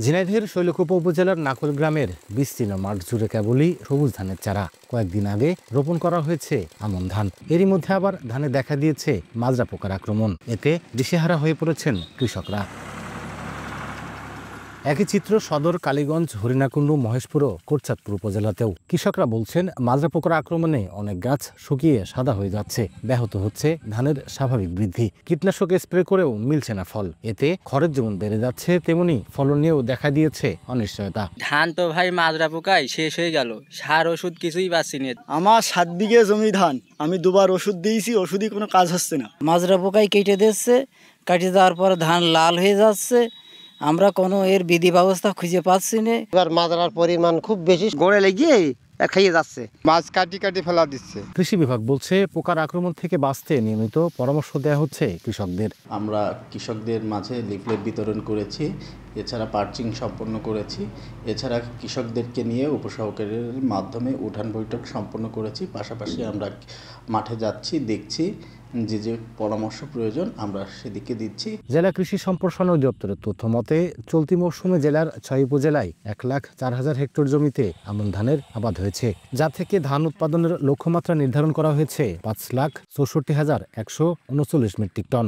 ঝিনাইদহের শৈলকুপা উপজেলার নাকল গ্রামের বিস্তীর্ণ মাঠ জুড়ে কেবলই সবুজ ধানের চারা। কয়েকদিন আগে রোপণ করা হয়েছে আমন ধান। এরই মধ্যে আবার ধানে দেখা দিয়েছে মাজরা পোকার আক্রমণ। এতে দিশেহারা হয়ে পড়েছেন কৃষকরা। একই চিত্র সদর, কালীগঞ্জ, হরিণাকুণ্ডু, মহেশপুর ও কোটচাঁদপুর উপজেলাতেও। কৃষকরা বলছেন, মাজরা পোকার আক্রমণে অনেক গাছ শুকিয়ে সাদা হয়ে যাচ্ছে, ব্যাহত হচ্ছে ধানের স্বাভাবিক বৃদ্ধি। কীটনাশক স্প্রে করেও মিলছে না ফল। এতে খরচ যেমন বেড়ে যাচ্ছে, তেমনি ফলন নিয়েও দেখা দিয়েছে অনিশ্চয়তা। ধান তো ভাই মাজরা পোকায় শেষ হয়ে গেল, সার ওষুধ কিছুই পাচ্ছি না। আমার 7 বিঘে জমি ধান, আমি দুবার ওষুধ দিয়েছি, ওষুধই কোনো কাজ হচ্ছে না। মাজরা পোকায় কেটে দিচ্ছে, কেটে দেওয়ার পর ধান লাল হয়ে যাচ্ছে। আমরা কোনো এর বিধি ব্যবস্থা খুঁজে পাচ্ছি না। এবার মাজরার পরিমাণ খুব বেশি, গড়ে লেগে খাইয়ে যাচ্ছে, মাছ কাটি কাটি ফেলা দিচ্ছে। কৃষি বিভাগ বলছে, পোকার আক্রমণ থেকে বাঁচতে নিয়মিত পরামর্শ দেওয়া হচ্ছে কৃষকদের। আমরা কৃষকদের মাঝে লিফলেট বিতরণ করেছি, এছাড়া পার্চিং সম্পন্ন করেছি, এছাড়া কৃষকদেরকে নিয়ে উপসহকারীর মাধ্যমে উঠান বৈঠক সম্পন্ন করেছি। পাশাপাশি আমরা মাঠে যাচ্ছি, দেখছি যে পরামর্শ প্রয়োজন আমরা সেদিকে দিচ্ছি। জেলা কৃষি সম্প্রসারণ অধিদপ্তরের তথ্য মতে, চলতি মৌসুমে জেলার 6 উপজেলায় 1,04,000 হেক্টর জমিতে আমন ধানের আবাদ হয়েছে, যা থেকে ধান উৎপাদনের লক্ষ্যমাত্রা নির্ধারণ করা হয়েছে 5,64,139 মেট্রিক টন।